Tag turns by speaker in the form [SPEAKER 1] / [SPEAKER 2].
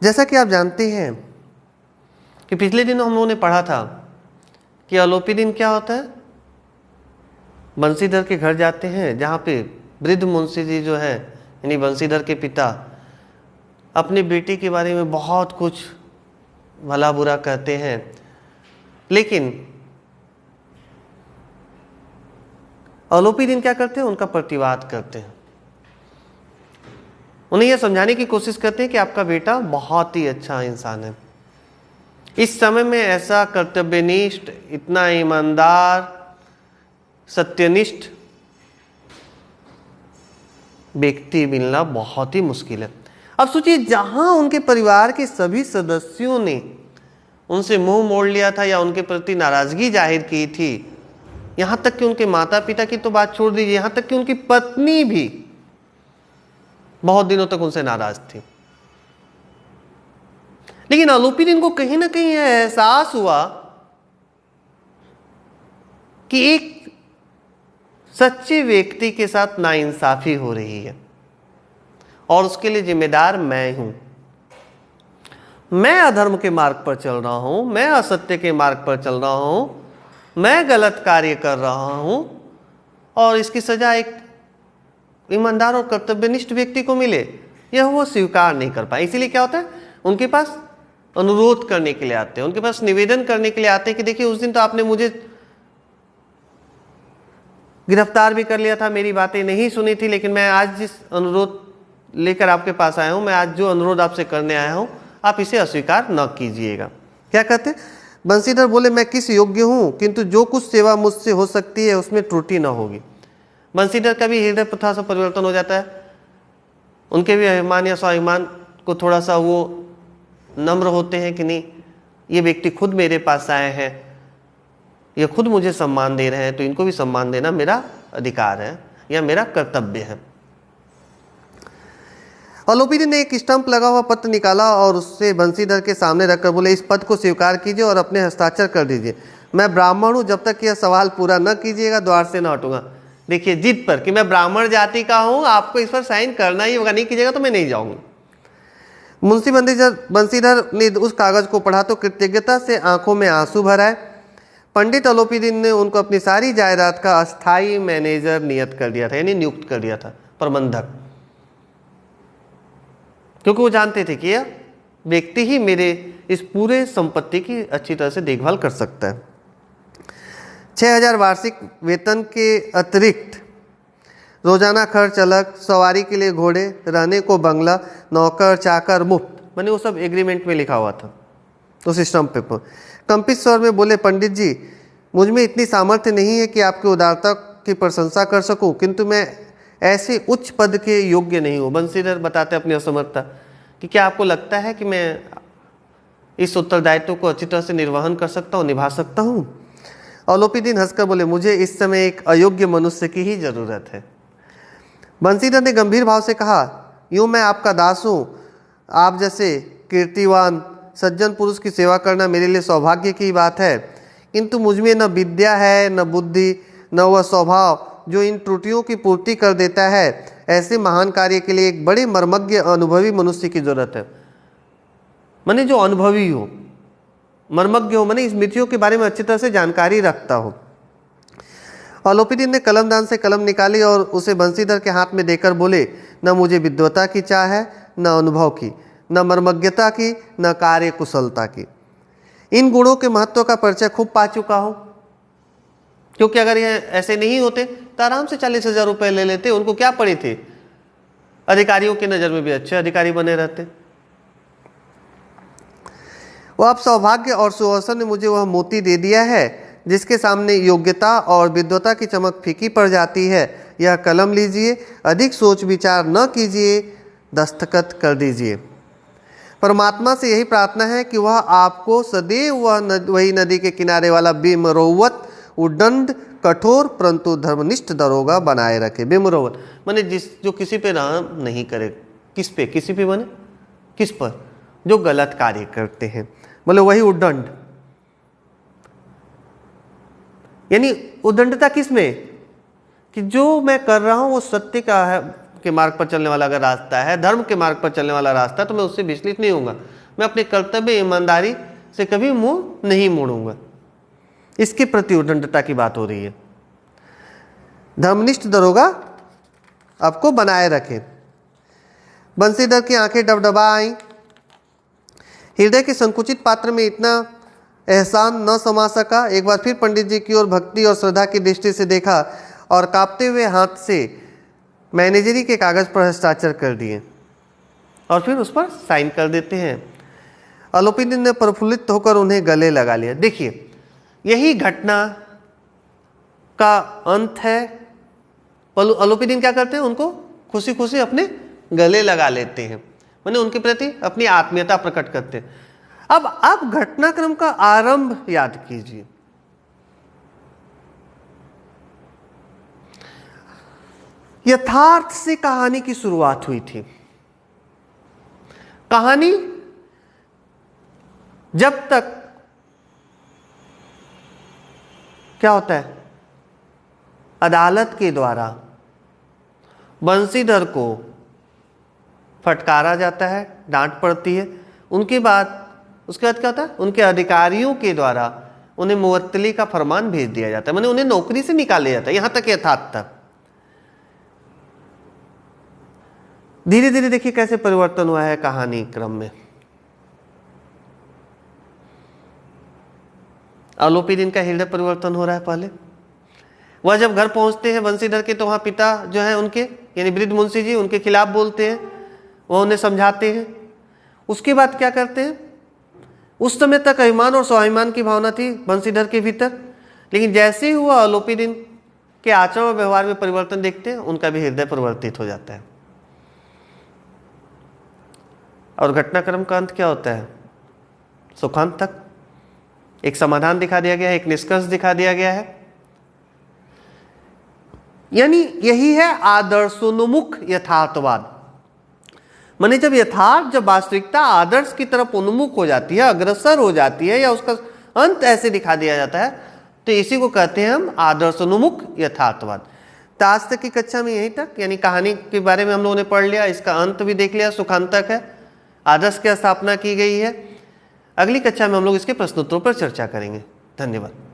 [SPEAKER 1] जैसा कि आप जानते हैं कि पिछले दिनों हम लोगों ने पढ़ा था कि आलोपी दिन क्या होता है। बंसीधर के घर जाते हैं जहाँ पे वृद्ध मुंशी जी जो है यानी बंसीधर के पिता अपनी बेटी के बारे में बहुत कुछ भला बुरा कहते हैं, लेकिन आलोपी दिन क्या करते हैं, उनका प्रतिवाद करते हैं। उन्हें यह समझाने की कोशिश करते हैं कि आपका बेटा बहुत ही अच्छा इंसान है, इस समय में ऐसा कर्तव्यनिष्ठ, इतना ईमानदार, सत्यनिष्ठ व्यक्ति मिलना बहुत ही मुश्किल है। अब सोचिए, जहां उनके परिवार के सभी सदस्यों ने उनसे मुंह मोड़ लिया था या उनके प्रति नाराजगी जाहिर की थी, यहां तक कि उनके माता पिता की तो बात छोड़ दीजिए, यहां तक कि उनकी पत्नी भी बहुत दिनों तक उनसे नाराज थी। लेकिन आलोपी दिन को कहीं ना कहीं यह एहसास हुआ कि एक सच्चे व्यक्ति के साथ नाइंसाफी हो रही है और उसके लिए जिम्मेदार मैं हूं। मैं अधर्म के मार्ग पर चल रहा हूं, मैं असत्य के मार्ग पर चल रहा हूं, मैं गलत कार्य कर रहा हूं और इसकी सजा एक ईमानदार और कर्तव्यनिष्ठ व्यक्ति को मिले, यह वो स्वीकार नहीं कर पाए। इसीलिए क्या होता है, उनके पास अनुरोध करने के लिए आते हैं, उनके पास निवेदन करने के लिए आते हैं कि देखिए उस दिन तो आपने मुझे गिरफ्तार भी कर लिया था, मेरी बातें नहीं सुनी थी, लेकिन मैं आज जिस अनुरोध लेकर आपके पास आया हूं, मैं आज जो अनुरोध आपसे करने आया हूं, आप इसे अस्वीकार न कीजिएगा। क्या कहते, बंसीधर बोले, मैं किस योग्य हूं, किंतु जो कुछ सेवा मुझसे हो सकती है उसमें त्रुटि न होगी। बंसीधर का भी हृदय प्रथा से परिवर्तन हो जाता है, उनके भी अभिमान या स्वाभिमान को थोड़ा सा वो नम्र होते हैं कि नहीं, ये व्यक्ति खुद मेरे पास आए हैं, ये खुद मुझे सम्मान दे रहे हैं, तो इनको भी सम्मान देना मेरा अधिकार है या मेरा कर्तव्य है। आलोपी ने एक स्टंप लगा हुआ पत्र निकाला और उससे बंसीधर के सामने रखकर बोले, इस पद को स्वीकार कीजिए और अपने हस्ताक्षर कर दीजिए। मैं ब्राह्मण हूं, जब तक यह सवाल पूरा न कीजिएगा द्वार से न हटूंगा। देखिए, जिद पर कि मैं ब्राह्मण जाति का हूं, आपको इस पर साइन करना ही होगा, नहीं कीजिएगा तो मैं नहीं जाऊंगा। मुंशी बंसीधर ने उस कागज को पढ़ा तो कृतज्ञता से आंखों में आंसू भर आए। पंडित आलोपी दिन ने उनको अपनी सारी जायदाद का अस्थाई मैनेजर नियत कर दिया था, यानी नियुक्त कर दिया था, प्रबंधक, क्योंकि वो जानते थे कि यह व्यक्ति ही मेरे इस पूरे संपत्ति की अच्छी तरह से देखभाल कर सकता है। 6,000 वार्षिक वेतन के अतिरिक्त रोजाना खर्च अलग, सवारी के लिए घोड़े, रहने को बंगला, नौकर चाकर मुफ्त, मैंने वो सब एग्रीमेंट में लिखा हुआ था उस स्टंप पेपर। कंपित स्वर में बोले, पंडित जी, मुझ में इतनी सामर्थ्य नहीं है कि आपकी उदारता की प्रशंसा कर सकूं, किंतु मैं ऐसे उच्च पद के योग्य नहीं हूं। बंसीधर बताते अपनी असमर्थता कि क्या आपको लगता है कि मैं इस उत्तरदायित्व को अच्छी तरह से निर्वहन कर सकता हूं, निभा सकता हूं? आलोपी दिन हंसकर बोले, मुझे इस समय एक अयोग्य मनुष्य की ही जरूरत है। बंसीधर ने गंभीर भाव से कहा, यूं मैं आपका दास हूं, आप जैसे कीर्तिवान सज्जन पुरुष की सेवा करना मेरे लिए सौभाग्य की बात है, किंतु मुझ में न विद्या है, न बुद्धि, न वह स्वभाव जो इन त्रुटियों की पूर्ति कर देता है। ऐसे महान कार्य के लिए एक बड़े मर्मज्ञ अनुभवी मनुष्य की जरूरत है। माने जो अनुभवी हो, मर्मज्ञ हो, माने स्मृतियों के बारे में अच्छी तरह से जानकारी रखता हो। आलोपी दिन ने कलमदान से कलम निकाली और उसे बंसीधर के हाथ में देकर बोले, न मुझे विद्वता की चाह है, न अनुभव की, न मर्मज्ञता की, न कार्य कुशलता की। इन गुणों के महत्व का परिचय खूब पा चुका हूं, क्योंकि अगर ये ऐसे नहीं होते तो आराम से 40,000 रुपए ले लेते। उनको क्या पड़े थे, अधिकारियों की नजर में भी अच्छे अधिकारी बने रहते। वो आप सौभाग्य और सुअवसर ने मुझे वह मोती दे दिया है जिसके सामने योग्यता और विद्वता की चमक फीकी पड़ जाती है। यह कलम लीजिए, अधिक सोच विचार न कीजिए, दस्तखत कर दीजिए। परमात्मा से यही प्रार्थना है कि वह आपको सदैव वही नदी के किनारे वाला बिमरोवत उद्दंड कठोर परंतु धर्मनिष्ठ दरोगा बनाए रखे। बिमरोवत माने जो किसी पे रहम नहीं करे। किस पे? किसी पे माने किस पर? जो गलत कार्य करते हैं, बोले वही उद्दंड, यानी उद्दंडता किस में कि जो मैं कर रहा हूं वो सत्य का है, के मार्ग पर चलने वाला अगर रास्ता है, धर्म के मार्ग पर चलने वाला रास्ता है, तो मैं उससे विचलित नहीं होऊंगा। मैं अपने कर्तव्य ईमानदारी से कभी मुंह नहीं मोड़ूंगा। इसके प्रति उद्दंडता की बात हो रही है। धर्मनिष्ठ दरोगा आपको बनाए रखे। बंसीधर की आंखें डबडबा आई। हृदय के संकुचित पात्र में इतना एहसान न समा सका। एक बार फिर पंडित जी की ओर भक्ति और श्रद्धा की दृष्टि से देखा और कांपते हुए हाथ से मैनेजरी के कागज पर हस्ताक्षर कर दिए और फिर उस पर साइन कर देते हैं। अलोपीदीन ने प्रफुल्लित होकर उन्हें गले लगा लिया। देखिए, यही घटना का अंत है। अलोपीदीन क्या करते हैं? उनको खुशी खुशी अपने गले लगा लेते हैं, माने उनके प्रति अपनी आत्मीयता प्रकट करते हैं। अब आप घटनाक्रम का आरंभ याद कीजिए। यथार्थ से कहानी की शुरुआत हुई थी। कहानी जब तक क्या होता है, अदालत के द्वारा बंसीधर को फटकारा जाता है, डांट पड़ती है, उसके बाद क्या होता है, उनके अधिकारियों के द्वारा उन्हें मुअत्तली का फरमान भेज दिया जाता है, माने उन्हें नौकरी से निकाल जाता है। यहां तक यथार्थ था। धीरे धीरे देखिए कैसे परिवर्तन हुआ है कहानी क्रम में। अलोपीदीन का हृदय परिवर्तन हो रहा है। पहले वह जब घर पहुंचते हैं बंसीधर के, तो वहां पिता जो है उनके, यानी वृद्ध मुंशी जी, उनके खिलाफ बोलते हैं, वह उन्हें समझाते हैं। उसके बाद क्या करते हैं, उस समय तक अभिमान और स्वाभिमान की भावना थी बंसीधर के भीतर, लेकिन जैसे ही हुआ अलोपीदीन के आचरण और व्यवहार में परिवर्तन देखते हैं, उनका भी हृदय परिवर्तित हो जाता है। और घटनाक्रम का अंत क्या होता है? सुखांत तक। एक समाधान दिखा दिया गया है, एक निष्कर्ष दिखा दिया गया है। यानी यही है आदर्शोन्मुख यथार्थवाद। माने जब यथार्थ, जब वास्तविकता आदर्श की तरफ उन्मुख हो जाती है, अग्रसर हो जाती है, या उसका अंत ऐसे दिखा दिया जाता है, तो इसी को कहते हैं हम आदर्शोन्मुख यथार्थवाद। तो आज तक की कक्षा में यहीं तक, यानी कहानी के बारे में हम लोगों ने पढ़ लिया, इसका अंत भी देख लिया, सुखांतक है, आदर्श की स्थापना की गई है। अगली कक्षा में हम लोग इसके प्रश्नोत्तरों पर चर्चा करेंगे। धन्यवाद।